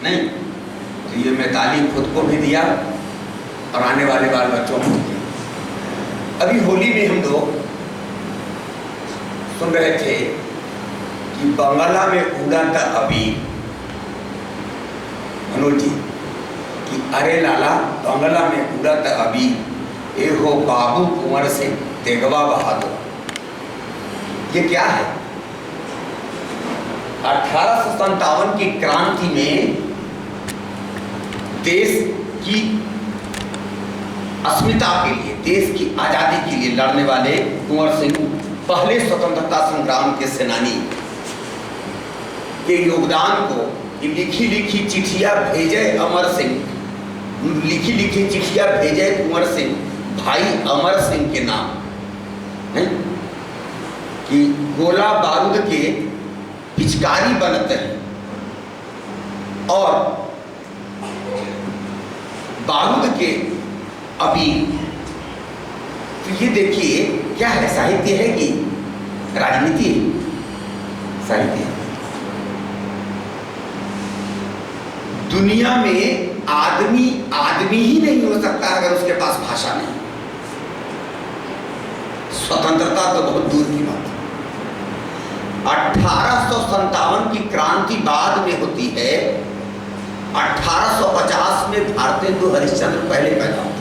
नहीं, तो ये मैं तालीम खुद को भी दिया और आने वाले बाल बच्चों को दिया। अभी होली में हम लोग सुन रहे थे कि बंगला में उड़ा था अभी मनोज जी कि अरे लाला बंगला में उड़ा था अभी ए हो बाबू कुंवर सिंह तेगवा बहादुर। ये क्या है? 1857 की क्रांति में देश की अस्मिता के लिए, देश की आजादी के लिए लड़ने वाले कुंवर सिंह पहले स्वतंत्रता संग्राम के सेनानी के योगदान को लिखी लिखी चिट्ठियां भेजे अमर सिंह, लिखी लिखी चिट्ठियां भेजे कुंवर सिंह भाई अमर सिंह के नाम है कि गोला बारूद के पिचकारी बनते हैं और बारूद के अभी। तो ये देखिए क्या है, साहित्य है कि राजनीति है? साहित्य है। दुनिया में आदमी आदमी ही नहीं हो सकता अगर उसके पास भाषा नहीं। स्वतंत्रता तो बहुत दूर की बात है। 1857 की क्रांति बाद में होती है, 1850 में भारतेंदु हरिश्चंद्र पहले पैदा होता है।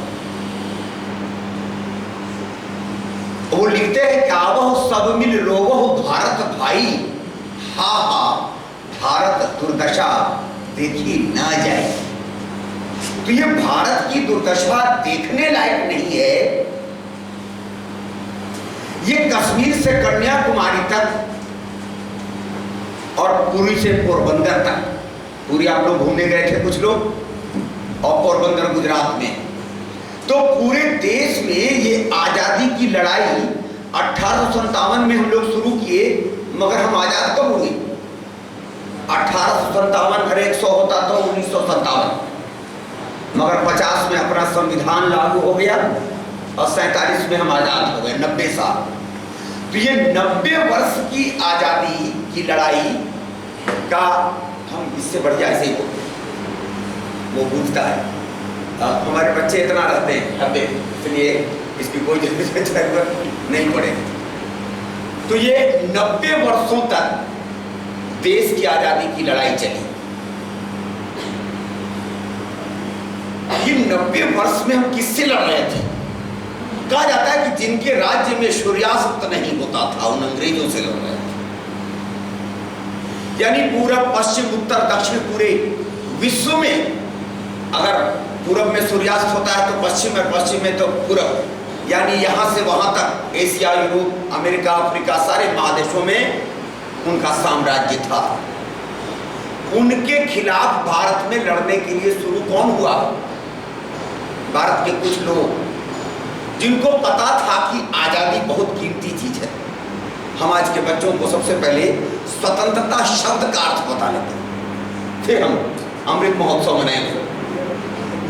वो लिखते हैं कि आवह सब मिल रोवह भारत भाई, हा हा भारत दुर्दशा देखी ना जाए। तो ये भारत की दुर्दशा देखने लायक नहीं है। ये कश्मीर से कन्याकुमारी तक और पुरी से पोरबंदर तक, पूरी आप लोग घूमने गए थे कुछ लोग, और पोरबंदर गुजरात में, तो पूरे देश में ये आजादी की लड़ाई 1857 में हम लोग शुरू किए, मगर हम आजाद कब हुए? 1857 हर 100 होता तो 1957, मगर 50 में अपना संविधान लागू हो गया और 47 में हम आजाद हो गए, 90 साल। तो ये 90 वर्ष की आजादी की लड़ाई का हम इससे बढ़िया ऐसे ही बोलते हैं, वो बुझता है। हमारे बच्चे इतना रहते हैं अब, इसलिए इसकी कोई जरूरत नहीं पड़े। तो ये 90 वर्षों तक देश की आजादी की लड़ाई चली। ये 90 वर्ष में हम किससे लड़ रहे थे? कहा जाता है कि जिनके राज्य में सूर्यास्त नहीं होता था उन अंग्रेजों से लड़ रहे थे। यानी पूरब पश्चिम उत्तर दक्षिण पूरे विश्व में अगर पूरब में सूर्यास्त होता है तो पश्चिम में, पश्चिम में तो पूरब, यानी यहां से वहां तक एशिया, यूरोप, अमेरिका, अफ्रीका, सारे महादेशों में उनका साम्राज्य था। उनके खिलाफ भारत में लड़ने के लिए शुरू कौन हुआ? भारत के कुछ लोग जिनको पता था कि आजादी बहुत कीमती चीज है। हम आज के बच्चों को सबसे पहले स्वतंत्रता शब्द का अर्थ बता लेते हैं, फिर हम अमृत महोत्सव मनाएंगे।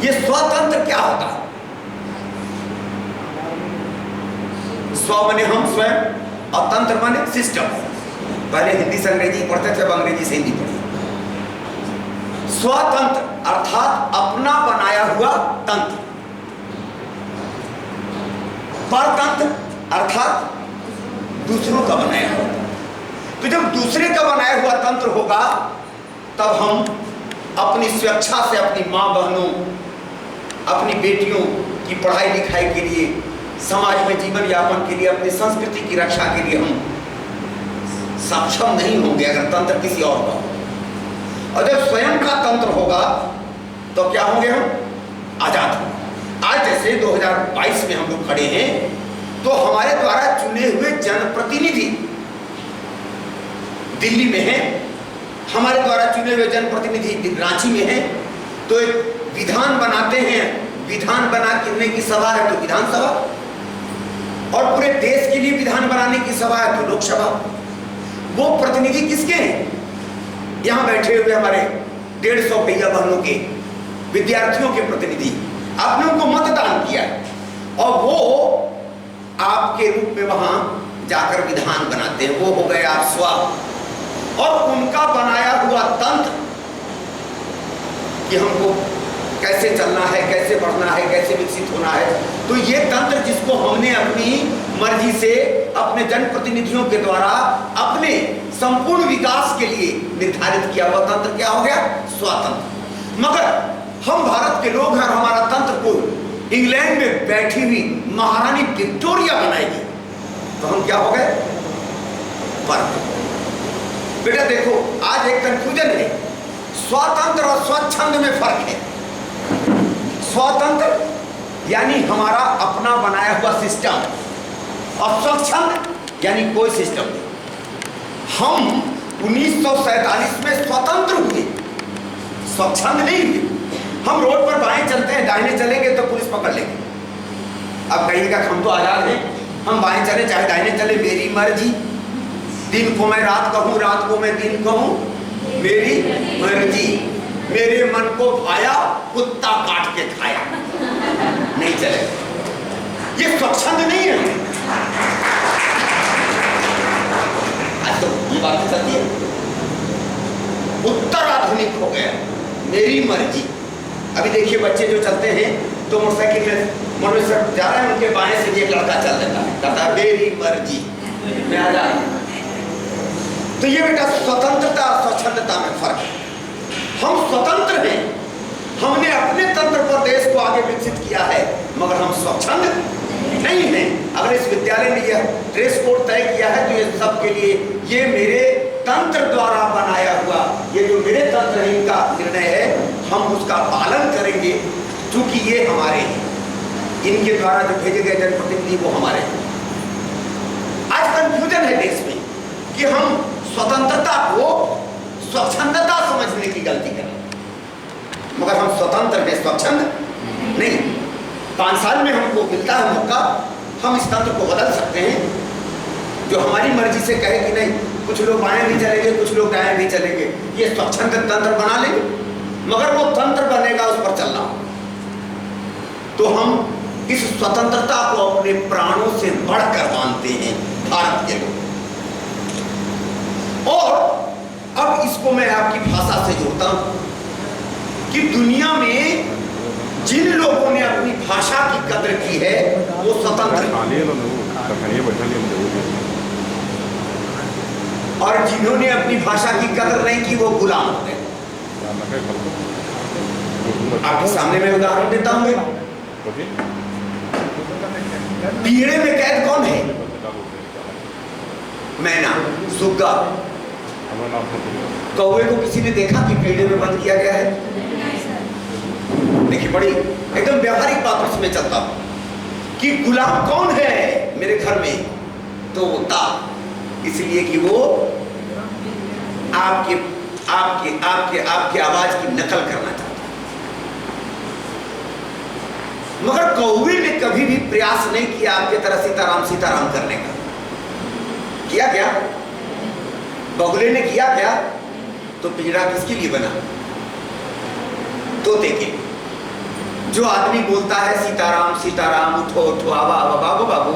ये स्वतंत्र क्या होता है? स्व माने हम स्वयं और तंत्र माने सिस्टम। पहले हिंदी से अंग्रेजी पढ़ते थे, अब अंग्रेजी से हिंदी पढ़ी। स्वतंत्र अर्थात अपना बनाया हुआ तंत्र, परतंत्र अर्थात दूसरों का बनाया हुआ। तो जब दूसरे का बनाया हुआ तंत्र होगा तब हम अपनी स्वेच्छा से अपनी माँ बहनों, अपनी बेटियों की पढ़ाई लिखाई के लिए, समाज में जीवन यापन के लिए, अपनी संस्कृति की रक्षा के लिए हम सक्षम नहीं होंगे अगर तंत्र किसी और का हो। और जब स्वयं का तंत्र होगा तो क्या होंगे? हम आजाद होंगे। आज जैसे 2022 में हम लोग खड़े हैं तो हमारे द्वारा चुने हुए जनप्रतिनिधि दिल्ली में हैं, हमारे द्वारा चुने हुए जनप्रतिनिधि रांची में हैं। तो एक विधान बनाते हैं, विधान बनाने की सभा है तो विधानसभा, और पूरे देश के लिए विधान बनाने की सभा है तो लोकसभा। वो प्रतिनिधि किसके हैं? यहाँ बैठे हुए हमारे 150 भैया बहनों के, विद्यार्थियों के प्रतिनिधि। आपने उनको मतदान किया और वो आपके रूप में वहां जाकर विधान बनाते हैं, वो हो गए आप स्व। और उनका बनाया हुआ तंत्र कि हमको कैसे चलना है, कैसे बढ़ना है, कैसे विकसित होना है। तो ये तंत्र जिसको हमने अपनी मर्जी से अपने जनप्रतिनिधियों के द्वारा अपने संपूर्ण विकास के लिए निर्धारित किया हुआ तंत्र क्या हो गया? स्वतंत्र। मगर हम भारत के लोग हैं और हमारा तंत्र को इंग्लैंड में बैठी हुई महारानी विक्टोरिया बनाएगी, तो हम क्या हो गए? फर्क। बेटा देखो, आज एक कंफ्यूजन है, स्वतंत्र और स्वच्छंद में फर्क है। स्वतंत्र यानी हमारा अपना बनाया हुआ सिस्टम, और स्वच्छंद यानी कोई सिस्टम नहीं। हम 1947 में स्वतंत्र हुए, स्वच्छंद नहीं हुए। हम रोड पर बाएं चलते हैं, दाहिने चलेंगे तो पुलिस पकड़ लेगी। अब कहिएगा हम तो आजाद हैं, हम बाएं चले चाहे दाहिने चले, मेरी मर्जी। दिन को मैं रात कहूं, रात को मैं दिन कहूं, मेरी मर्जी। मेरे मन को भाया, कुत्ता काट के खाया, नहीं चले। ये स्वच्छंद नहीं है। आज तो ये बात सत्य है, उत्तर आधुनिक हो गया, मेरी मर्जी। अभी देखिए बच्चे जो चलते हैं तो मोटरसाइकिल में मोटरसाइकिल जा रहे हैं, उनके बाएं से भी एक लड़का चल देता है, कहता है मेरी मर्जी, मैं आजाद। तो ये बेटा स्वतंत्रता स्वच्छंदता में फर्क है। हम स्वतंत्र हैं, हमने अपने तंत्र पर देश को आगे विकसित किया है, मगर हम स्वच्छंद नहीं हैं। अगर इस विद्यालय ने यह ड्रेस कोड तय किया है तो ये सबके लिए, ये मेरे तंत्र द्वारा बनाया हुआ, ये जो मेरे तंत्र है इनका निर्णय है, हम उसका पालन करेंगे, क्योंकि ये हमारे हैं, इनके द्वारा जो भेजे गए जनप्रतिनिधि वो हमारे हैं। आज कंफ्यूजन है देश में कि हम स्वतंत्रता को स्वच्छंदता समझने की गलती करें, मगर हम स्वतंत्र हैं, स्वच्छंद नहीं। 5 साल में हमको मिलता है मौका, हम इस तंत्र को बदल सकते हैं। जो हमारी मर्जी से कहे कि नहीं, कुछ लोग बाएं भी चलेंगे, कुछ लोग दाएं भी चलेंगे, ये स्वच्छंद तंत्र बना लेंगे, मगर वो तंत्र बनेगा, उस पर चलना। तो हम इस स्वतंत्रता को अपने प्राणों से बढ़कर मानते हैं भारत के लोग। और अब इसको मैं आपकी भाषा से जोड़ता हूं कि दुनिया में जिन लोगों ने अपनी भाषा की कदर की है वो स्वतंत्र हैं, और जिन्होंने अपनी भाषा की कदर नहीं की वो गुलाम हो गए। आपके सामने मैं उदाहरण देता हूं, पीड़े में कैद कौन है? मैना, सुग्गा। कौवे को किसी ने देखा कि पीड़े में बंद किया गया है? देखिए, बड़ी एकदम व्यावहारिक बात उसमें चलता कि गुलाम कौन है मेरे घर में, तो वो था, इसलिए कि वो आपके आपके आपके आपके आवाज की नकल करना चाहता है। मगर कौवे ने कभी भी प्रयास नहीं किया आपके तरह सीताराम सीताराम करने का। किया क्या? बगुले ने किया क्या? तो पिंजरा किसके लिए बना? तोते के। जो आदमी बोलता है सीताराम सीताराम, उठो उठो, आवा आवा, बाबू बाबू,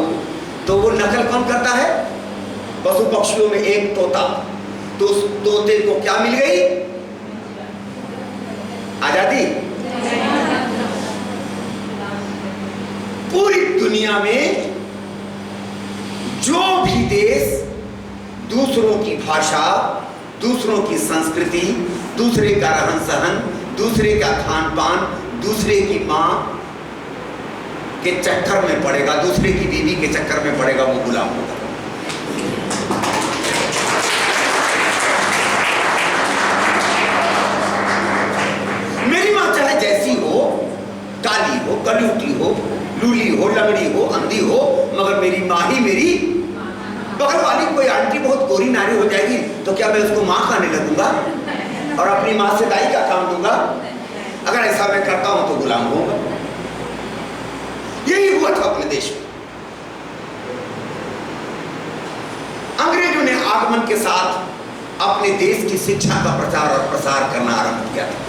तो वो नकल कौन करता है? पशु पक्षियों में एक तोता, तो उस तोते को क्या मिल गई? आजादी। पूरी दुनिया में जो भी देश दूसरों की भाषा, दूसरों की संस्कृति, दूसरे का रहन सहन, दूसरे का खान पान, दूसरे की मां के चक्कर में पड़ेगा, दूसरे की बीवी के चक्कर में पड़ेगा, वो गुलाम होगा। मेरी मां चाहे जैसी हो, काली हो, कलूटी हो, लूली हो, लंगड़ी हो, अंधी हो, मगर मेरी मां ही मेरी। बगल वाली कोई आंटी बहुत गोरी नारी हो जाएगी तो क्या मैं उसको मां खाने लगूंगा और अपनी मां से दाई का काम दूंगा? अगर ऐसा मैं करता हूं तो गुलाम होऊंगा। यही हुआ था अपने देश में। अंग्रेजों ने आगमन के साथ अपने देश की शिक्षा का प्रचार और प्रसार करना आरंभ किया था।